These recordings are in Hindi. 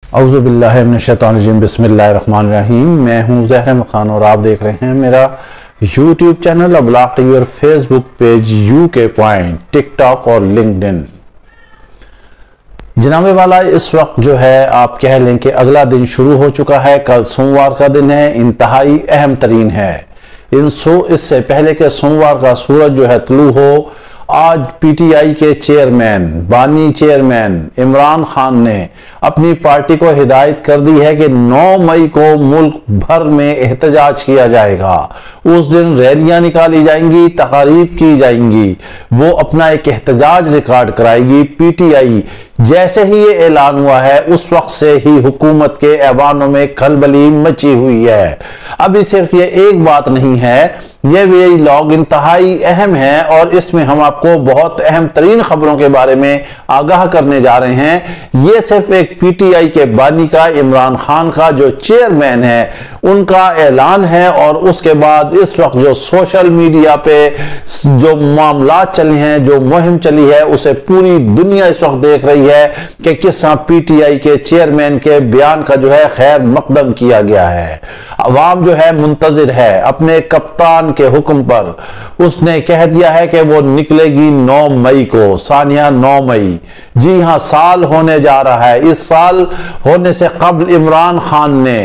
औज़ुबिल्लाहि मिनश्शैतानिर्रजीम बिस्मिल्लाहिर्रहमानिर्रहीम। मैं हूँ ज़हर खान और आप देख रहे हैं मेरा यूट्यूब चैनल, अब्लॉग टीवी और Facebook page UK point, TikTok और लिंक्डइन। जनाबे वाला, इस वक्त जो है आप कह लें कि अगला दिन शुरू हो चुका है। कल सोमवार का दिन है, इंतहाई अहम तरीन है। इससे पहले के सोमवार का सूरज जो है तुलू हो, आज पीटीआई के चेयरमैन, बानी चेयरमैन इमरान खान ने अपनी पार्टी को हिदायत कर दी है कि 9 मई को मुल्क भर में एहतजाज किया जाएगा। उस दिन रैलियां निकाली जाएंगी, तकारीब की जाएंगी, वो अपना एक एहतजाज रिकॉर्ड कराएगी। पीटीआई जैसे ही ये ऐलान हुआ है उस वक्त से ही हुकूमत के ऐवानों में खलबली मची हुई है। अभी सिर्फ ये एक बात नहीं है, ये व्लॉग इंतहाई अहम है और इसमें हम आपको बहुत अहम तरीन खबरों के बारे में आगाह करने जा रहे हैं। ये सिर्फ एक पीटीआई के बानी का, इमरान खान का जो चेयरमैन है, उनका ऐलान है। और उसके बाद इस वक्त जो सोशल मीडिया पे जो मामला चले हैं, जो मुहिम चली है, उसे पूरी दुनिया इस वक्त देख रही है कि किस तरह पीटीआई के चेयरमैन के बयान का जो है खैर मकदम किया गया है। अवाम जो है मुंतजिर है अपने कप्तान के हुक्म पर। उसने कह दिया है कि वो निकलेगी 9 मई को, सानिया 9 मई। जी हां, साल होने जा रहा है। इस साल होने से कबल इमरान खान ने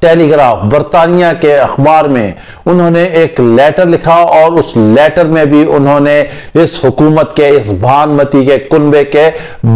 टेलीग्राफ, बरतानिया के अखबार में उन्होंने एक लेटर लिखा और उस लेटर में भी उन्होंने इस हुकूमत के, इस भानमती के कुनबे के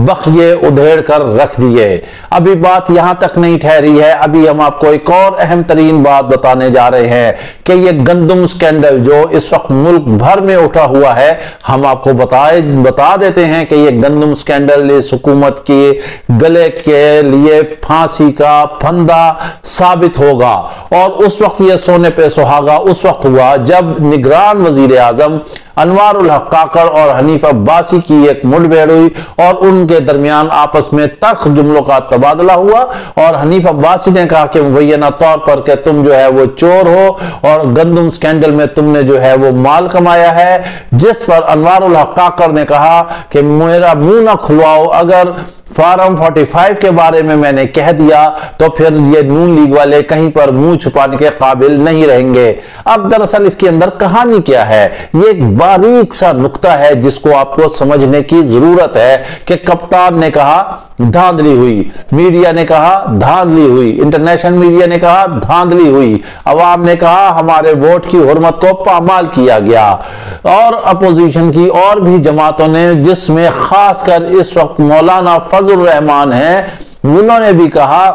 बखिए उधेड़ कर रख दिए। अभी बात यहां तक नहीं ठहरी है, अभी हम आपको एक और अहम तरीन बात बताने जा रहे हैं कि ये गंदम स्कैंडल जो इस वक्त मुल्क भर में उठा हुआ है, हम आपको बता देते हैं कि ये गंदम स्कैंडल इस हुकूमत के गले के लिए फांसी का फंदा साबित होगा। और उस वक्त यह सोने पे सुहागा उस वक्त हुआ जब निगरान वजीर आजम अनवारुल हक काकड़ और हनीफ अब्बासी की एक मुठभेड़ हुई और उनके दरमियान आपस में तल्ख जुमलों का तबादला हुआ। और हनीफ अब्बासी ने कहा कि मुबैना तौर पर कि तुम जो है वो चोर हो और गंदम स्कैंडल में तुमने जो है वो माल कमाया है। जिस पर अनवारुल हक काकड़ ने कहा कि मेरा मुंह ना खुलवाओ, अगर फार्म 45 के बारे में मैंने कह दिया तो फिर ये नून लीग वाले कहीं पर मुंह छुपाने के काबिल नहीं रहेंगे। अब दरअसल इसके अंदर कहानी क्या है, ये एक बारीक सा नुक्ता है जिसको आपको समझने की जरूरत है कि कप्तान ने कहा धांधली हुई, मीडिया ने कहा धांधली हुई, इंटरनेशनल मीडिया ने कहा धांधली हुई, अवाम ने कहा हमारे वोट की हुर्मत को पामाल किया गया। और अपोजिशन की और भी जमातों ने, जिसमें खासकर इस वक्त मौलाना फजल रहमान है, उन्होंने भी कहा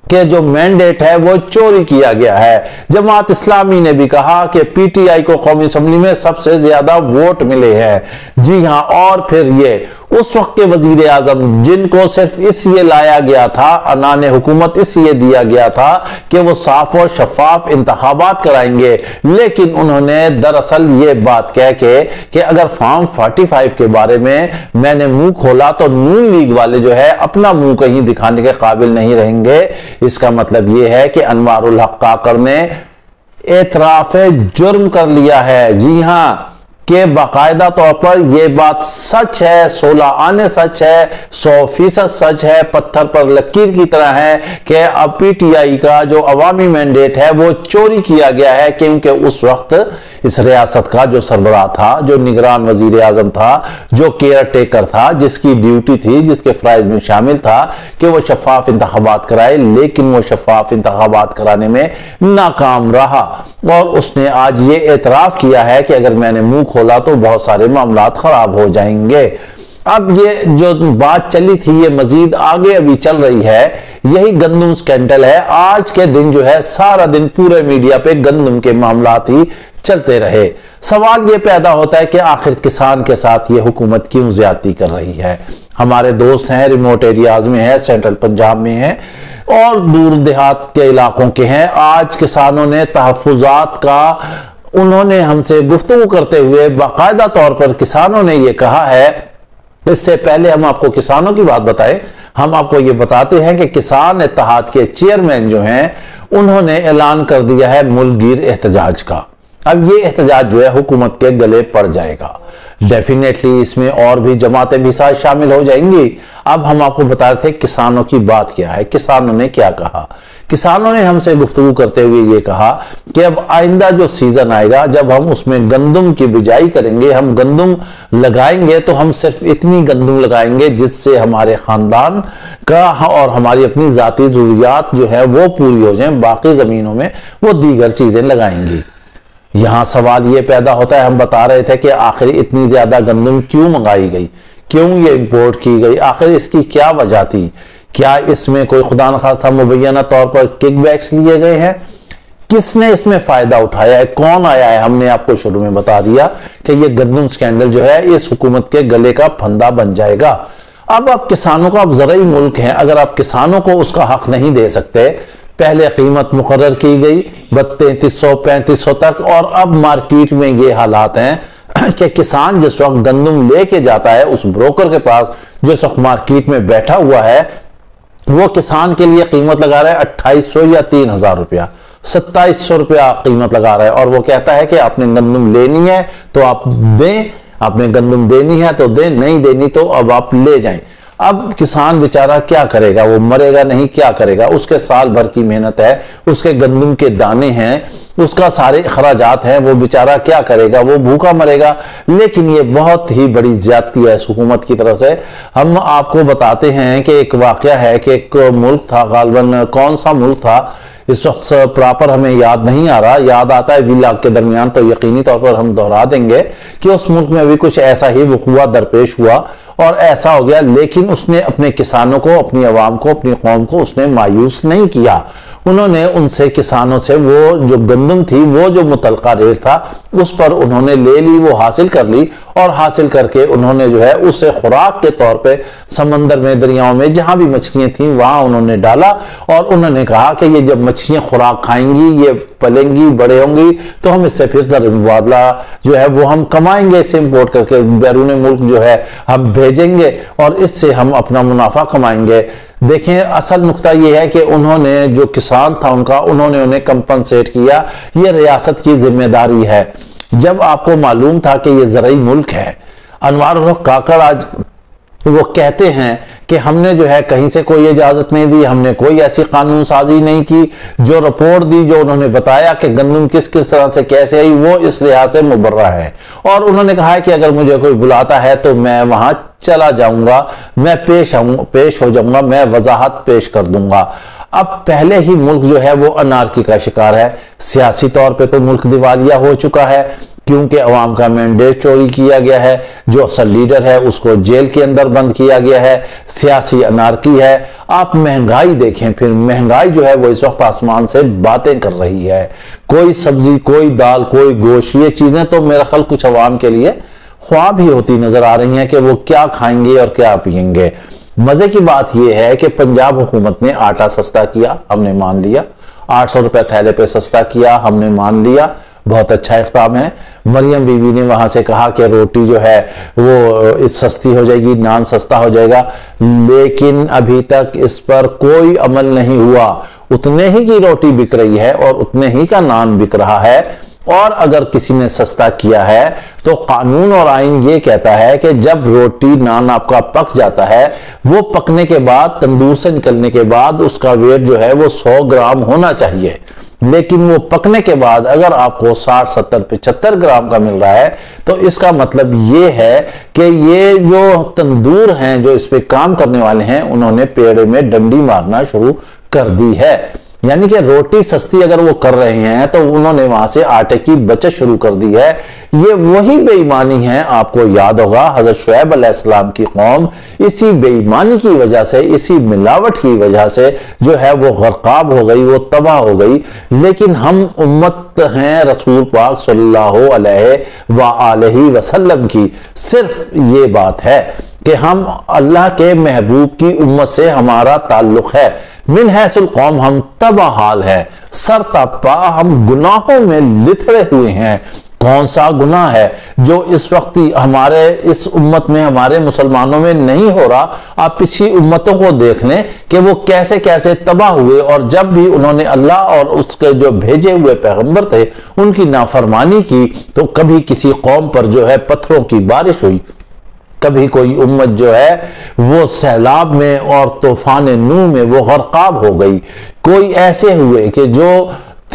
कि जो मैंडेट है वो चोरी किया गया है। जमात इस्लामी ने भी कहा कि पीटीआई को कौमी असम्बली में सबसे ज्यादा वोट मिले हैं। जी हां, और फिर ये उस वक्त के वजीर आजम जिनको सिर्फ इसलिए लाया गया था, अनाने हुकूमत इसलिए दिया गया था कि वो साफ और शफाफ इंतखाबात कराएंगे, लेकिन उन्होंने दरअसल ये बात कह के कि अगर फॉर्म 45 के बारे में मैंने मुंह खोला तो नून लीग वाले जो है अपना मुंह कहीं दिखाने के काबिल नहीं रहेंगे। इसका मतलब यह है कि अनवारुल हक काकड़ ने एतराफ जुर्म कर लिया है। जी हां, कि बाकायदा तौर पर यह बात सच है, 16 आने सच है, 100% सच है, पत्थर पर लकीर की तरह है कि अब पीटीआई का जो अवामी मैंडेट है वो चोरी किया गया है। क्योंकि उस वक्त इस रियासत का जो सरबराह था, जो निगरान वजीर आजम था, जो केयर टेकर था, जिसकी ड्यूटी थी, जिसके फ्राइज में शामिल था कि वो शफाफ इंतखाबात कराए, लेकिन वो शफाफ इंतखाबात कराने में नाकाम रहा। और उसने आज ये एतराफ किया है कि अगर मैंने मुंह खोला तो बहुत सारे मामला खराब हो जाएंगे। अब ये जो बात चली थी ये मजीद आगे अभी चल रही है। यही गंदम स्कैंडल है। आज के दिन जो है सारा दिन पूरे मीडिया पे गंदम के मामला ही चलते रहे। सवाल ये पैदा होता है कि आखिर किसान के साथ ये हुकूमत क्यों ज्यादती कर रही है। हमारे दोस्त हैं, रिमोट एरियाज में है, सेंट्रल पंजाब में है और दूर देहात के इलाकों के हैं। आज किसानों ने तहफ़्फ़ुज़ात का, उन्होंने हमसे गुफ्तगू करते हुए बाकायदा तौर पर किसानों ने यह कहा है। इससे पहले हम आपको किसानों की बात बताएं, हम आपको ये बताते हैं कि किसान इत्तेहाद के चेयरमैन जो हैं उन्होंने ऐलान कर दिया है मुल्कगीर एहतजाज का। अब ये एहतजाज जो है हुकूमत के गले पड़ जाएगा। डेफिनेटली इसमें और भी जमातें भी साथ शामिल हो जाएंगी। अब हम आपको बता रहे थे किसानों की बात क्या है, किसानों ने क्या कहा। किसानों ने हमसे गुफ्तगू करते हुए ये कहा कि अब आइंदा जो सीजन आएगा, जब हम उसमें गंदम की बिजाई करेंगे, हम गंदम लगाएंगे, तो हम सिर्फ इतनी गंदम लगाएंगे जिससे हमारे खानदान का और हमारी अपनी जाती जरूरियात जो है वो पूरी हो जाए, बाकी जमीनों में वो दीगर चीजें लगाएंगी। यहां सवाल ये पैदा होता है, हम बता रहे थे कि आखिर इतनी ज्यादा गंदम क्यों मंगाई गई, क्यों ये इंपोर्ट की गई, आखिर इसकी क्या वजह थी, क्या इसमें कोई खुदा न खास्ता मुबैना तौर पर किकबैक्स लिए गए हैं, किसने इसमें फायदा उठाया है, कौन आया है। हमने आपको शुरू में बता दिया कि ये गंदम स्कैंडल जो है इस हुकूमत के गले का फंदा बन जाएगा। अब आप किसानों का, अब ज़राई मुल्क है, अगर आप किसानों को उसका हक नहीं दे सकते, पहले कीमत मुकर्रर की गई 3300-3500 तक, और अब मार्केट में ये हालात हैं कि किसान जिस वक्त गंदम लेके जाता है उस ब्रोकर के पास, जिस वक्त मार्केट में बैठा हुआ है, वो किसान के लिए कीमत लगा रहा है 2800 या 3000 रुपया, 2700 रुपया कीमत लगा रहा है, और वो कहता है कि आपने गंदम लेनी है तो आप दें, आपने गंदम देनी है तो दें, नहीं देनी तो अब आप ले जाएं। अब किसान बेचारा क्या करेगा, वो मरेगा नहीं, क्या करेगा, उसके साल भर की मेहनत है, उसके गंदम के दाने हैं, उसका सारे अखराजात हैं, वो बेचारा क्या करेगा, वो भूखा मरेगा। लेकिन ये बहुत ही बड़ी ज्यादती है इस हुकूमत की तरफ से। हम आपको बताते हैं कि एक वाकया है कि एक मुल्क था, गालबन कौन सा मुल्क था इस वक्त प्रॉपर हमें याद नहीं आ रहा, याद आता है व्लॉग के दरमियान तो यकीनी तौर पर हम दोहरा देंगे कि उस मुल्क में भी कुछ ऐसा ही वक़ूआ दरपेश हुआ और ऐसा हो गया। लेकिन उसने अपने किसानों को, अपनी आवाम को, अपनी कौम को उसने मायूस नहीं किया। उन्होंने उनसे, किसानों से, वो जो गंदम थी, वो जो मुतलका रेट था उस पर उन्होंने ले ली, वो हासिल कर ली, और हासिल करके उन्होंने जो है उससे खुराक के तौर पे समंदर में, दरियाओं में जहां भी मछलियां थी वहां उन्होंने डाला। और उन्होंने कहा कि ये जब मछलियां खुराक खाएंगी, ये पलेंगी, बड़े होंगी, तो हम इससे फिर ज़र मुबादला जो है वो हम कमाएंगे, इससे इम्पोर्ट करके बैरून मुल्क जो है हम भेजेंगे और इससे हम अपना मुनाफा कमाएंगे। देखें, असल नुकता यह है कि उन्होंने, जो किसान था उनका, उन्होंने उन्हें कंपनसेट किया। ये रियासत की जिम्मेदारी है। जब आपको मालूम था कि ये ज़राई मुल्क है, अनवार उल हक काकड़ आज वो कहते हैं कि हमने जो है कहीं से कोई इजाजत नहीं दी, हमने कोई ऐसी कानून साजी नहीं की, जो रिपोर्ट दी, जो उन्होंने बताया कि गंदम किस किस तरह से कैसे आई, वो इस लिहाज से मुबर्रा है। और उन्होंने कहा है कि अगर मुझे कोई बुलाता है तो मैं वहां चला जाऊंगा, मैं पेश हो जाऊंगा, मैं वजाहत पेश कर दूंगा। अब पहले ही मुल्क जो है वो अनारकी का शिकार है। सियासी तौर पे तो मुल्क दिवालिया हो चुका है, क्योंकि अवाम का मैंडेट चोरी किया गया है, जो असल लीडर है उसको जेल के अंदर बंद किया गया है, सियासी अनारकी है। आप महंगाई देखें, फिर महंगाई जो है वो इस वक्त आसमान से बातें कर रही है। कोई सब्जी, कोई दाल, कोई गोश्त, ये चीजें तो मेरा ख्याल कुछ अवाम के लिए ख्वाब ही होती नजर आ रही हैं कि वो क्या खाएंगे और क्या पिएंगे। मजे की बात यह है कि पंजाब हुकूमत ने आटा सस्ता किया, हमने मान लिया, 800 रुपए थैले पे सस्ता किया, हमने मान लिया, बहुत अच्छा इक़दाम है। मरियम बीबी ने वहां से कहा कि रोटी जो है वो सस्ती हो जाएगी, नान सस्ता हो जाएगा, लेकिन अभी तक इस पर कोई अमल नहीं हुआ। उतने ही की रोटी बिक रही है और उतने ही का नान बिक रहा है। और अगर किसी ने सस्ता किया है तो कानून और आइन ये कहता है कि जब रोटी, नान आपका पक जाता है, वो पकने के बाद, तंदूर से निकलने के बाद उसका वेट जो है वो 100 ग्राम होना चाहिए। लेकिन वो पकने के बाद अगर आपको 60, 70, 75 ग्राम का मिल रहा है, तो इसका मतलब ये है कि ये जो तंदूर हैं, जो इस पे काम करने वाले हैं, उन्होंने पेड़ में डंडी मारना शुरू कर दी है। यानी कि रोटी सस्ती अगर वो कर रहे हैं तो उन्होंने वहां से आटे की बचत शुरू कर दी है। ये वही बेईमानी है, आपको याद होगा हजरत शुएब अलैहिस्सलाम की कौम इसी बेईमानी की वजह से, इसी मिलावट की वजह से जो है वो गर्काब हो गई, वो तबाह हो गई। लेकिन हम उम्मत हैं रसूल पाक सल्लल्लाहु अलैहि वसल्लम की। सिर्फ ये बात है कि हम अल्लाह के महबूब की उम्मत से हमारा ताल्लुक है। मिन हैसुल कौम हम तबाह हाल है, सर तपा हम गुनाहों में लिथड़े हुए हैं। कौन सा गुनाह है जो इस वक्त हमारे इस उम्मत में, हमारे मुसलमानों में नहीं हो रहा। आप पिछली उम्मतों को देख लें कि वो कैसे कैसे तबाह हुए, और जब भी उन्होंने अल्लाह और उसके जो भेजे हुए पैगंबर थे उनकी नाफरमानी की, तो कभी किसी कौम पर जो है पत्थरों की बारिश हुई, कभी कोई उम्मत जो है वो सैलाब में और तूफान नूह में वो गर्काब हो गई। कोई ऐसे हुए कि जो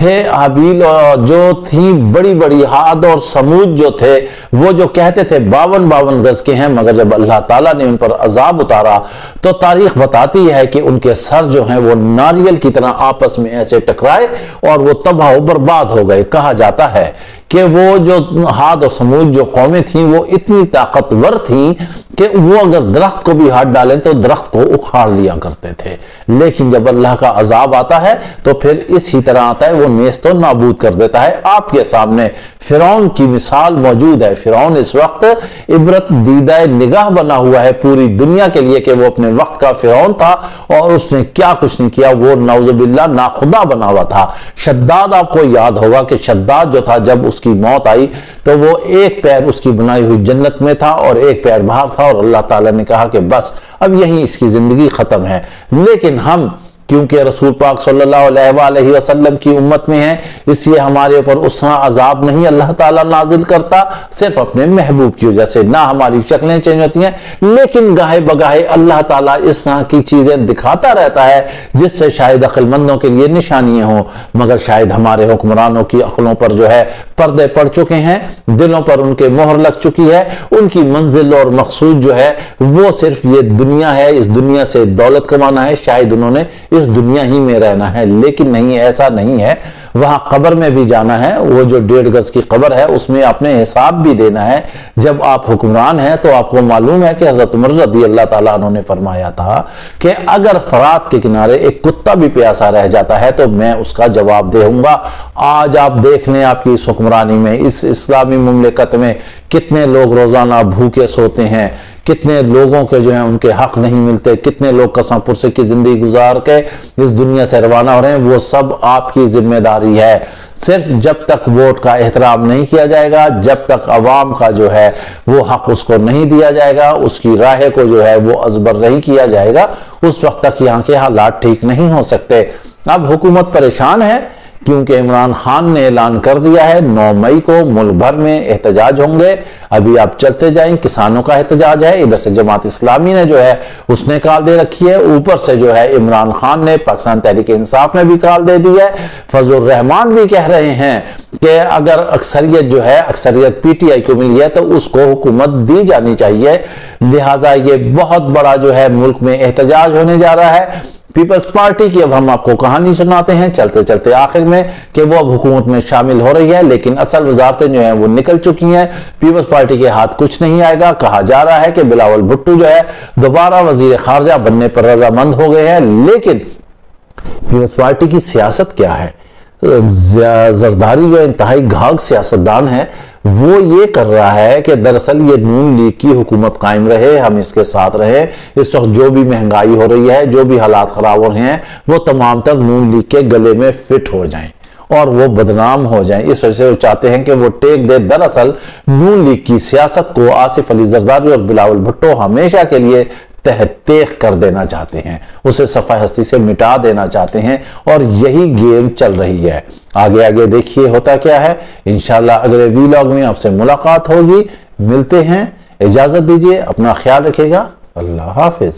थे हाबील, और जो थी बड़ी बड़ी हाद और समूद जो थे वो जो कहते थे 52 गज के हैं, मगर जब अल्लाह ताला ने उन पर अजाब उतारा तो तारीख बताती है कि उनके सर जो हैं वो नारियल की तरह आपस में ऐसे टकराए और वो तबाह बर्बाद हो गए। कहा जाता है कि वो जो हाद और समूद जो कौमें थीं वो इतनी ताकतवर थीं कि वो अगर दरख्त को भी हाथ डालें तो दरख्त को उखाड़ लिया करते थे। लेकिन जब अल्लाह का अजाब आता है तो फिर इसी तरह आता है, वो नेस्त तो नाबूद कर देता है। आपके सामने फिरौन की मिसाल मौजूद है। फिरौन इस वक्त इबरत दीदा निगाह बना हुआ है पूरी दुनिया के लिए कि वो अपने वक्त का फिरौन था और उसने क्या कुछ नहीं किया, वो नाउजुबिल्लाह नाखुदा बना हुआ था। शद्दाद, आपको याद होगा कि शद्दाद जो था जब उसकी मौत आई तो वो एक पैर उसकी बनाई हुई जन्नत में था और एक पैर बाहर था, और अल्लाह ताला ने कहा कि बस अब यहीं इसकी जिंदगी खत्म है। लेकिन हम क्योंकि रसूल पाक सल्लल्लाहु अलैहि वसल्लम की उम्मत में है, इसलिए हमारे ऊपर उतना अजाब नहीं अल्लाह ताला नाजिल करता, सिर्फ अपने महबूब की वजह से। ना हमारी शक्लें चेंज होती हैं, लेकिन गाहे बगाहे अल्लाह ताला इस तरह की चीजें दिखाता रहता है जिससे शायद अक्लमंदों के लिए निशानियां हों, मगर शायद हमारे हुक्मरानों की अक्लों पर जो है पर्दे पड़ चुके हैं, दिलों पर उनके मोहर लग चुकी है। उनकी मंजिल और मकसूद जो है वो सिर्फ ये दुनिया है, इस दुनिया से दौलत कमाना है। शायद उन्होंने इस दुनिया ही में रहना है, लेकिन नहीं, ऐसा नहीं है। वहां कब्र में भी जाना है। वो जो 1.5 गज की कब्र है उसमें अपने हिसाब भी देना है। जब आप हुक्मरान हैं तो आपको मालूम है कि हजरत उमर रज़ी अल्लाह ताला अन्हु ने फरमाया था कि अगर फरात के किनारे एक कुत्ता भी प्यासा रह जाता है तो मैं उसका जवाब दूंगा। आज आप देख लें आपकी इस हुक्मरानी में, इस इस्लामी मुमलिकत में कितने लोग रोजाना भूखे सोते हैं, कितने लोगों के जो है उनके हक नहीं मिलते, कितने लोग कसम पुरसे की जिंदगी गुजार के इस दुनिया से रवाना हो रहे हैं। वो सब आपकी जिम्मेदारी है। सिर्फ जब तक वोट का एहतराम नहीं किया जाएगा, जब तक अवाम का जो है वो हक उसको नहीं दिया जाएगा, उसकी राह को जो है वो अजबर नहीं किया जाएगा, उस वक्त तक यहाँ के हालात ठीक नहीं हो सकते। अब हुकूमत परेशान है क्योंकि इमरान खान ने ऐलान कर दिया है 9 मई को मुल्क भर में एहतजाज होंगे। अभी आप चलते जाएं, किसानों का एहतजाज है, इधर से जमात इस्लामी ने जो है उसने कॉल दे रखी है, ऊपर से जो है इमरान खान ने, पाकिस्तान तहरीक इंसाफ ने भी कॉल दे दी है। फजल रहमान भी कह रहे हैं कि अगर अक्सरियत जो है, अक्सरियत पीटीआई को मिली है तो उसको हुकूमत दी जानी चाहिए। लिहाजा ये बहुत बड़ा जो है मुल्क में एहतजाज होने जा रहा है। पीपल्स पार्टी की अब हम आपको कहानी सुनाते हैं चलते चलते आखिर में कि वो अब हुकूमत में शामिल हो रही है, लेकिन असल वजारतें जो हैं वो निकल चुकी हैं। पीपल्स पार्टी के हाथ कुछ नहीं आएगा। कहा जा रहा है कि बिलावल भुट्टो जो है दोबारा वजीर खारजा बनने पर रजामंद हो गए हैं, लेकिन पीपल्स पार्टी की सियासत क्या है? जरदारी जो इंतहाई घाघ सियासतदान है वो ये कर रहा है कि दरअसल ये नून लीग की हुकूमत कायम रहे, हम इसके साथ रहे। इस वक्त जो भी महंगाई हो रही है, जो भी हालात खराब हो रहे हैं, वो तमाम तर नून लीग के गले में फिट हो जाएं और वो बदनाम हो जाएं। इस वजह से वो चाहते हैं कि वो टेक दे। दरअसल नून लीग की सियासत को आसिफ अली जरदारी और बिलावल भुट्टो हमेशा के लिए तहतेख कर देना चाहते हैं, उसे सफाई हस्ती से मिटा देना चाहते हैं, और यही गेम चल रही है। आगे आगे देखिए होता क्या है। इंशाल्लाह अगले वीलॉग में आपसे मुलाकात होगी। मिलते हैं, इजाजत दीजिए, अपना ख्याल रखिएगा। अल्लाह हाफिज।